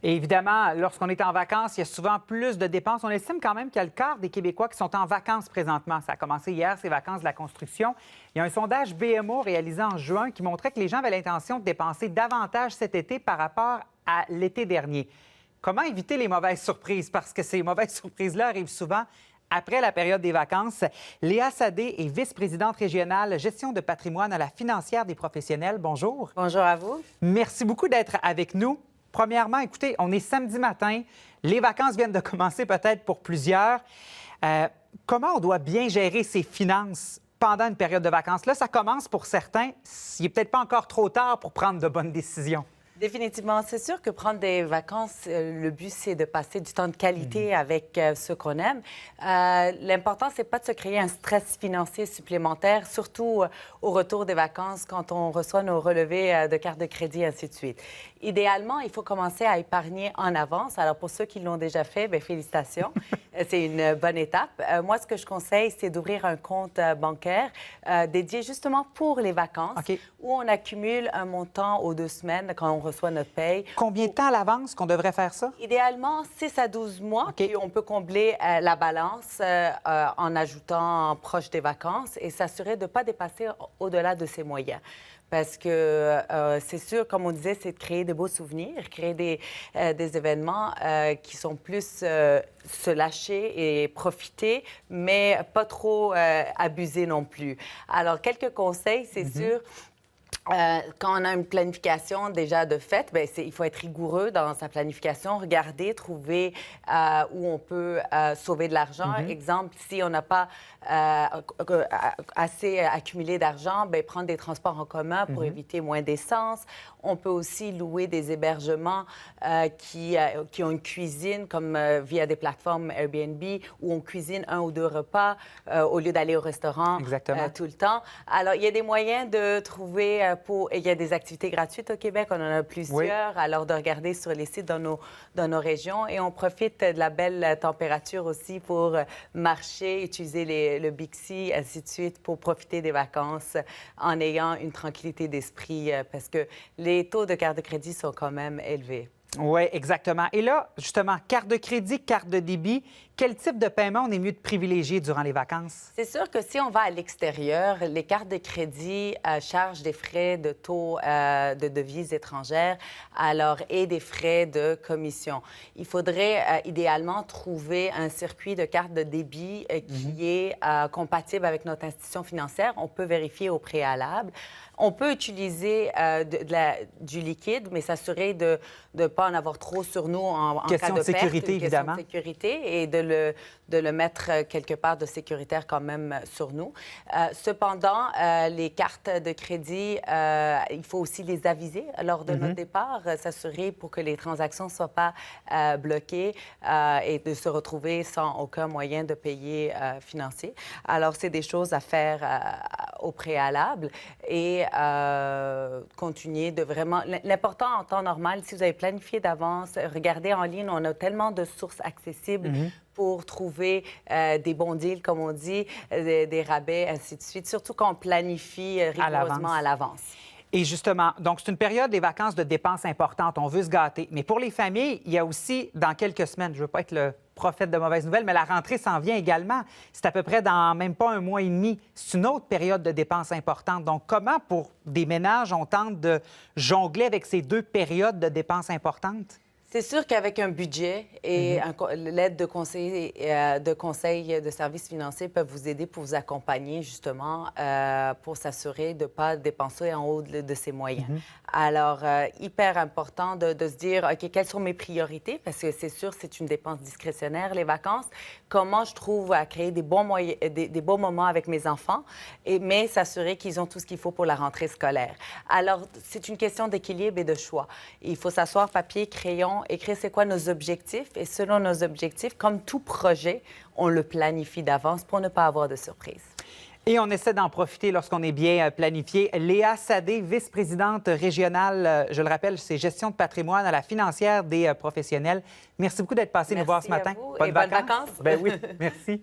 Et évidemment, lorsqu'on est en vacances, il y a souvent plus de dépenses. On estime quand même qu'il y a le quart des Québécois qui sont en vacances présentement. Ça a commencé hier, ces vacances de la construction. Il y a un sondage BMO réalisé en juin qui montrait que les gens avaient l'intention de dépenser davantage cet été par rapport à l'été dernier. Comment éviter les mauvaises surprises? Parce que ces mauvaises surprises-là arrivent souvent après la période des vacances. Léa Sadé est vice-présidente régionale gestion de patrimoine à la Financière des professionnels. Bonjour. Bonjour à vous. Merci beaucoup d'être avec nous. Premièrement, écoutez, on est samedi matin. Les vacances viennent de commencer peut-être pour plusieurs. Comment on doit bien gérer ses finances pendant une période de vacances? Là, ça commence pour certains. Il n'est peut-être pas encore trop tard pour prendre de bonnes décisions. Définitivement. C'est sûr que prendre des vacances, le but, c'est de passer du temps de qualité avec ceux qu'on aime. L'important, c'est pas de se créer un stress financier supplémentaire, surtout au retour des vacances, quand on reçoit nos relevés de carte de crédit, ainsi de suite. Idéalement, il faut commencer à épargner en avance. Alors, pour ceux qui l'ont déjà fait, bien, félicitations. C'est une bonne étape. Moi, ce que je conseille, c'est d'ouvrir un compte bancaire dédié justement pour les vacances, où on accumule un montant aux 2 semaines quand on reçoit notre paye. Combien de temps à l'avance qu'on devrait faire ça? Idéalement, 6 à 12 mois. Puis on peut combler la balance en ajoutant proche des vacances et s'assurer de ne pas dépasser au-delà de ses moyens. Parce que c'est sûr, comme on disait, c'est de créer de beaux souvenirs, créer des événements qui sont plus se lâcher et profiter, mais pas trop abuser non plus. Alors, quelques conseils, c'est sûr. Quand on a une planification déjà de fait, bien, il faut être rigoureux dans sa planification, regarder, trouver où on peut sauver de l'argent. Exemple, si on n'a pas assez accumulé d'argent, bien, prendre des transports en commun pour éviter moins d'essence. On peut aussi louer des hébergements qui ont une cuisine, comme via des plateformes Airbnb, où on cuisine 1 ou 2 repas au lieu d'aller au restaurant tout le temps. Alors, il y a des moyens de trouver il y a des activités gratuites au Québec, on en a plusieurs, alors de regarder sur les sites dans nos régions. Et on profite de la belle température aussi pour marcher, utiliser le Bixi, ainsi de suite, pour profiter des vacances en ayant une tranquillité d'esprit, parce que les taux de carte de crédit sont quand même élevés. Oui, exactement. Et là, justement, carte de crédit, carte de débit, quel type de paiement on est mieux de privilégier durant les vacances? C'est sûr que si on va à l'extérieur, les cartes de crédit chargent des frais de taux de devises étrangères et des frais de commission. Il faudrait idéalement trouver un circuit de carte de débit qui est compatible avec notre institution financière. On peut vérifier au préalable. On peut utiliser du liquide, mais s'assurer de ne pas en avoir trop sur nous en cas de perte. Sécurité, évidemment. Question de sécurité et de le mettre quelque part de sécuritaire quand même sur nous. Cependant, les cartes de crédit, il faut aussi les aviser lors de notre départ, s'assurer pour que les transactions ne soient pas bloquées et de se retrouver sans aucun moyen de payer financier. Alors, c'est des choses à faire au préalable et continuer de vraiment... L'important en temps normal, si vous avez planifié d'avance, regardez en ligne, on a tellement de sources accessibles pour trouver des bons deals, comme on dit, des rabais, ainsi de suite, surtout quand on planifie rigoureusement à l'avance. Et justement, donc c'est une période des vacances de dépenses importantes. On veut se gâter. Mais pour les familles, il y a aussi, dans quelques semaines, je ne veux pas être le prophète de mauvaises nouvelles, mais la rentrée s'en vient également. C'est à peu près dans même pas 1 mois et demi. C'est une autre période de dépenses importantes. Donc, comment, pour des ménages, on tente de jongler avec ces 2 périodes de dépenses importantes? C'est sûr qu'avec un budget et l'aide de conseils de services financiers peuvent vous aider pour vous accompagner, justement, pour s'assurer de ne pas dépenser en haut de ses moyens. Alors, hyper important de se dire, OK, quelles sont mes priorités? Parce que c'est sûr, c'est une dépense discrétionnaire, les vacances. Comment je trouve à créer des bons moments avec mes enfants, mais s'assurer qu'ils ont tout ce qu'il faut pour la rentrée scolaire. Alors, c'est une question d'équilibre et de choix. Il faut s'asseoir, papier, crayon, écrire c'est quoi nos objectifs. Et selon nos objectifs, comme tout projet, on le planifie d'avance pour ne pas avoir de surprise. Et on essaie d'en profiter lorsqu'on est bien planifié. Léa Sadé, vice-présidente régionale, je le rappelle, c'est gestion de patrimoine à la Financière des professionnels. Merci beaucoup d'être passé nous voir ce matin. Bonnes vacances. Ben oui, merci.